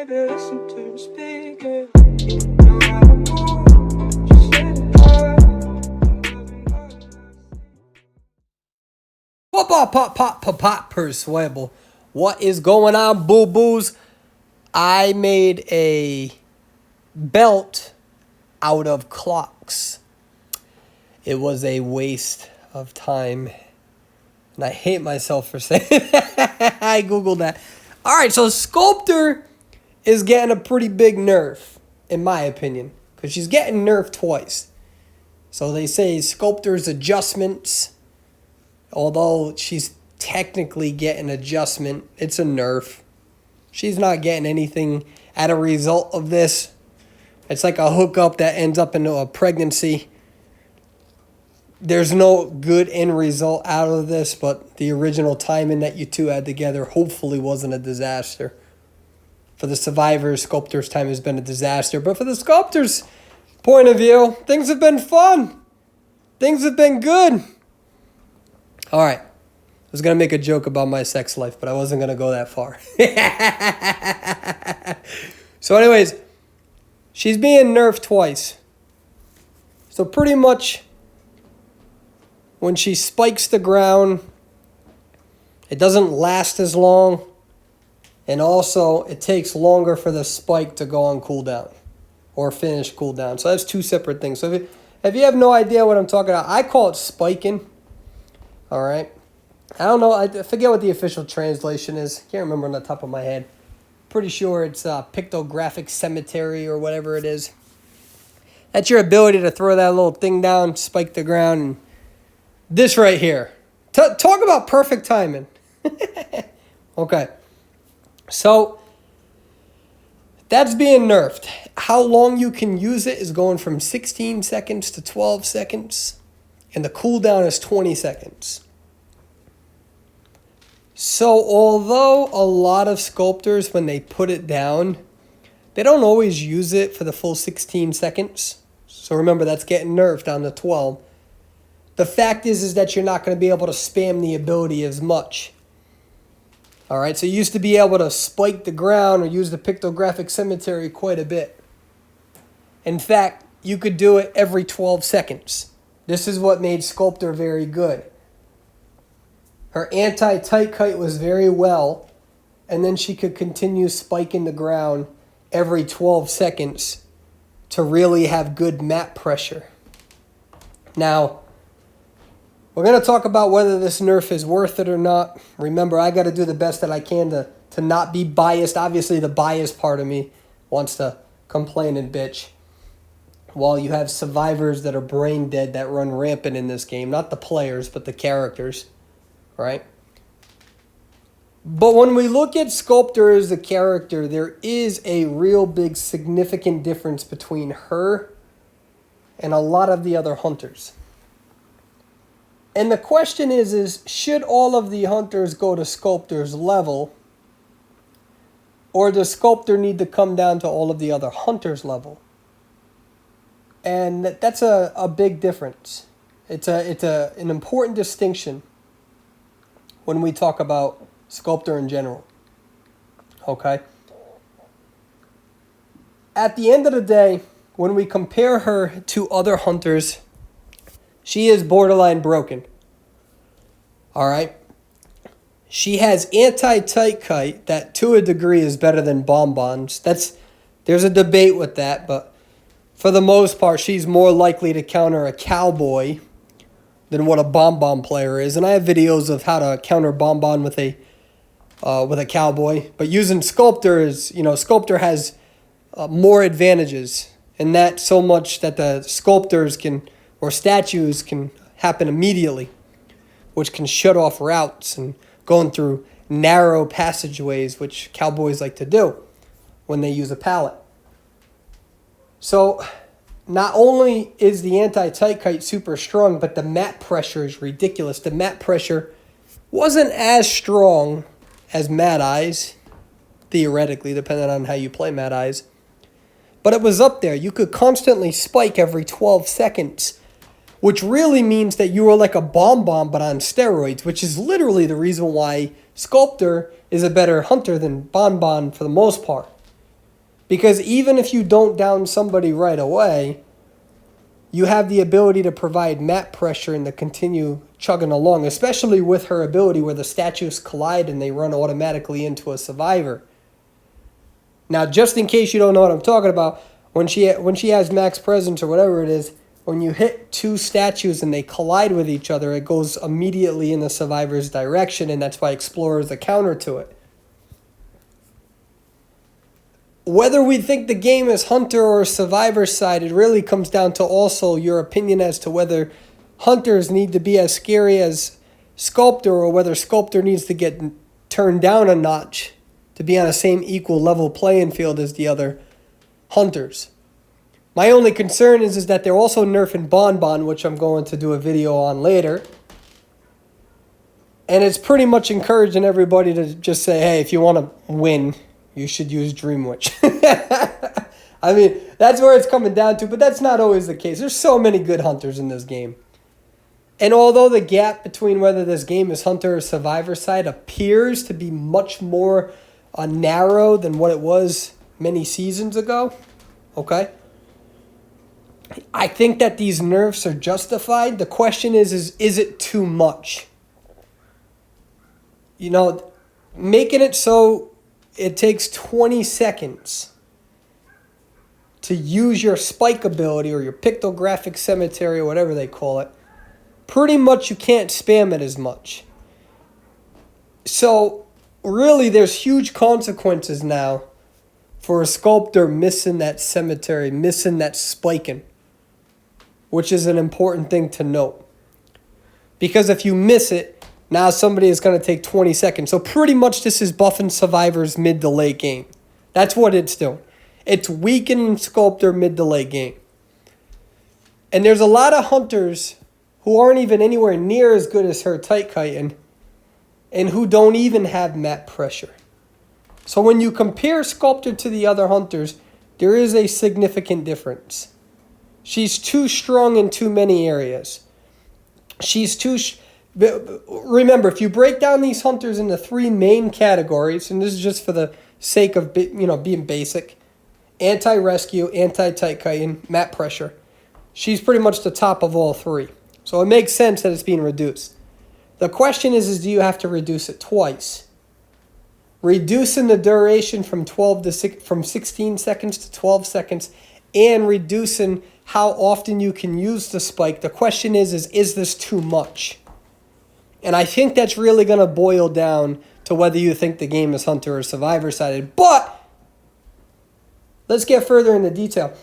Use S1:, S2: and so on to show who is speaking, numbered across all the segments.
S1: baby, listen to the speaker. No matter what, just say the word.
S2: Pop, persuadable. What is going on, boo-boos? I made a belt out of clocks. It was a waste of time. And I hate myself for saying that. I Googled that. Alright, so Sculptor is getting a pretty big nerf, in my opinion. Because she's getting nerfed twice. So they say Sculptor's adjustments. Although she's technically getting adjustment, it's a nerf. She's not getting anything as a result of this. It's like a hookup that ends up into a pregnancy. There's no good end result out of this, but the original timing that you two had together hopefully wasn't a disaster. For the survivors, Sculptor's time has been a disaster. But for the Sculptor's point of view, things have been fun. Things have been good. All right. I was going to make a joke about my sex life, but I wasn't going to go that far. So anyways, she's being nerfed twice. So pretty much when she spikes the ground, it doesn't last as long. And also, it takes longer for the spike to go on cooldown or finish cooldown. So that's two separate things. So if you have no idea what I'm talking about, I call it spiking. All right. I don't know. I forget what the official translation is. Can't remember on the top of my head. Pretty sure it's pictographic cemetery or whatever it is. That's your ability to throw that little thing down, spike the ground. And this right here. Talk about perfect timing. Okay. So that's being nerfed. How long you can use it is going from 16 seconds to 12 seconds. And the cooldown is 20 seconds. So although a lot of sculptors, when they put it down, they don't always use it for the full 16 seconds. So remember, that's getting nerfed down to 12. The fact is that you're not going to be able to spam the ability as much. All right, so you used to be able to spike the ground or use the pictographic cemetery quite a bit. In fact, you could do it every 12 seconds. This is what made Sculptor very good. Her anti-tight kite was very well, and then she could continue spiking the ground every 12 seconds to really have good map pressure. Now, we're going to talk about whether this nerf is worth it or not. Remember, I got to do the best that I can to not be biased. Obviously, the biased part of me wants to complain and bitch. While you have survivors that are brain dead that run rampant in this game. Not the players, but the characters. Right? But when we look at Sculptor as a character, there is a real big significant difference between her and a lot of the other hunters. And the question is should all of the hunters go to Sculptor's level? Or does Sculptor need to come down to all of the other hunters' level? And that's a big difference. It's an important distinction when we talk about Sculptor in general. Okay? At the end of the day, when we compare her to other hunters, she is borderline broken. All right? She has anti-tight kite that to a degree is better than bonbons. There's a debate with that, but for the most part, she's more likely to counter a cowboy than what a bonbon player is. And I have videos of how to counter bonbon with a cowboy. But using Sculptor is, Sculptor has more advantages. And that so much that the sculptors or statues can happen immediately, which can shut off routes and going through narrow passageways, which cowboys like to do when they use a pallet. So not only is the anti-tight kite super strong, but the map pressure is ridiculous. The map pressure wasn't as strong as Mad Eyes, theoretically, depending on how you play Mad Eyes. But it was up there. You could constantly spike every 12 seconds, which really means that you were like a bonbon, but on steroids, which is literally the reason why Sculptor is a better hunter than bonbon for the most part. Because even if you don't down somebody right away, you have the ability to provide map pressure and to continue chugging along, especially with her ability where the statues collide and they run automatically into a survivor. Now, just in case you don't know what I'm talking about, when she has max presence or whatever it is, when you hit two statues and they collide with each other, it goes immediately in the survivor's direction, and that's why Explorer is a counter to it. Whether we think the game is Hunter or Survivor side, it really comes down to also your opinion as to whether Hunters need to be as scary as Sculptor, or whether Sculptor needs to get turned down a notch to be on the same equal level playing field as the other Hunters. My only concern is that they're also nerfing Bonbon, which I'm going to do a video on later. And it's pretty much encouraging everybody to just say, hey, if you want to win, you should use Dream Witch. I mean, that's where it's coming down to, but that's not always the case. There's so many good Hunters in this game. And although the gap between whether this game is Hunter or Survivor side appears to be much more narrow than what it was many seasons ago, okay? I think that these nerfs are justified. The question is it too much? You know, making it so it takes 20 seconds to use your spike ability or your pictographic cemetery or whatever they call it. Pretty much you can't spam it as much. So really there's huge consequences now for a Sculptor missing that cemetery, missing that spiking, which is an important thing to note. Because if you miss it, now somebody is going to take 20 seconds. So pretty much this is buffing Survivor's mid to late game. That's what it's doing. It's weakening Sculptor mid to late game. And there's a lot of Hunters who aren't even anywhere near as good as her tight kiting and who don't even have map pressure. So when you compare Sculptor to the other Hunters, there is a significant difference. She's too strong in too many areas. Remember, if you break down these Hunters into three main categories, and this is just for the sake of being basic: anti-rescue, anti-tight kiting, map pressure. She's pretty much the top of all three. So it makes sense that it's being reduced. The question is do you have to reduce it twice? Reducing the duration from 16 seconds to 12 seconds, and reducing how often you can use the spike. The question is this too much? And I think that's really going to boil down to whether you think the game is Hunter or Survivor sided. But let's get further into detail.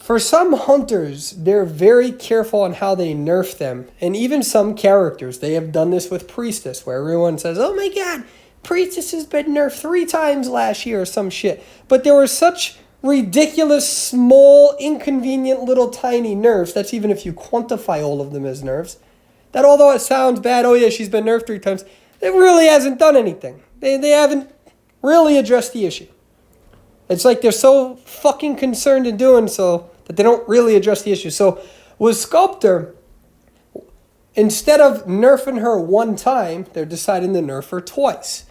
S2: For some Hunters, they're very careful on how they nerf them. And even some characters, they have done this with Priestess, where everyone says, oh my god, Priestess has been nerfed 3 times last year or some shit. But there were such ridiculous, small, inconvenient, little tiny nerfs, that's even if you quantify all of them as nerfs, that although it sounds bad, oh yeah, she's been nerfed 3 times, it really hasn't done anything. They haven't really addressed the issue. It's like they're so fucking concerned in doing so that they don't really address the issue. So with Sculptor, instead of nerfing her 1 time, they're deciding to nerf her twice.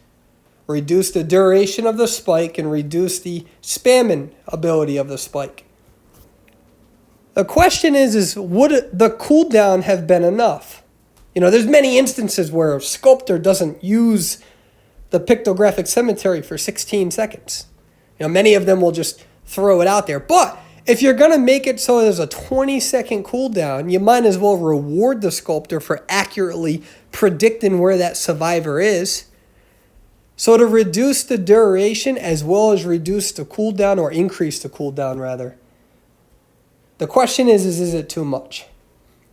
S2: Reduce the duration of the spike and reduce the spamming ability of the spike. The question is would the cooldown have been enough? You know, there's many instances where Sculptor doesn't use the pictographic cemetery for 16 seconds. You know, many of them will just throw it out there. But if you're going to make it so there's a 20-second cooldown, you might as well reward the Sculptor for accurately predicting where that survivor is. So to reduce the duration as well as reduce the cooldown, or increase the cooldown rather, the question is it too much?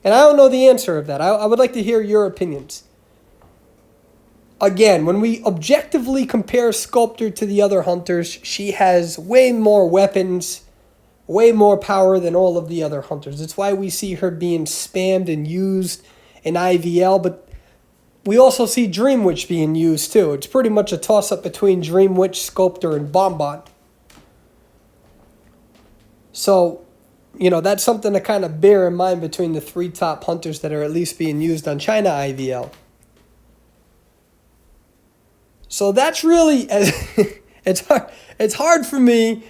S2: And I don't know the answer of that. I would like to hear your opinions. Again, when we objectively compare Sculptor to the other Hunters, she has way more weapons, way more power than all of the other Hunters. It's why we see her being spammed and used in IVL, but we also see Dream Witch being used too. It's pretty much a toss-up between Dream Witch, Sculptor, and Bonbon. So, you know, that's something to kind of bear in mind between the 3 top Hunters that are at least being used on China IVL. So that's really, It's hard for me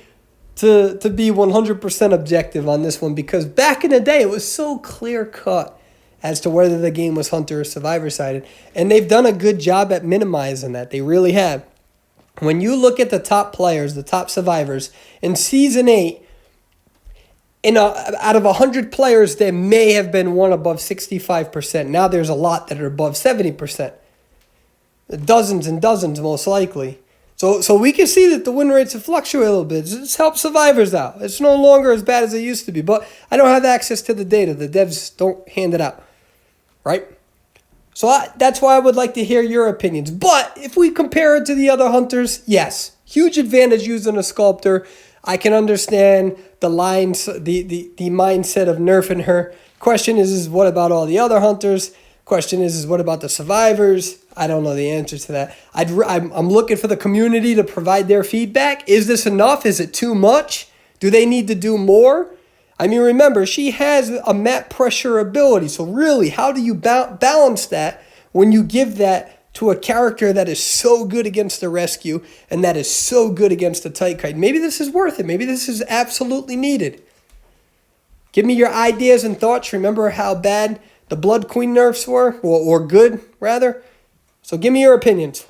S2: to be 100% objective on this one, because back in the day it was so clear cut as to whether the game was hunter or survivor sided, and they've done a good job at minimizing that. They really have. When you look at the top players, the top survivors in season 8, out of 100 players, there may have been one above 65%. Now there's a lot that are above 70%. Dozens and dozens, most likely. So we can see that the win rates have fluctuated a little bit. It's helped survivors out. It's no longer as bad as it used to be. But I don't have access to the data. The devs don't hand it out. Right? So that's why I would like to hear your opinions. But if we compare it to the other hunters, yes. Huge advantage using a Sculptor. I can understand the mindset of nerfing her. Question is what about all the other hunters? Question is what about the survivors? I don't know the answer to that. I'm looking for the community to provide their feedback. Is this enough? Is it too much? Do they need to do more? I mean, remember, she has a map pressure ability. So really, how do you balance that when you give that to a character that is so good against the rescue and that is so good against the tight kite? Maybe this is worth it. Maybe this is absolutely needed. Give me your ideas and thoughts. Remember how bad the Blood Queen nerfs were, or good, rather. So give me your opinions.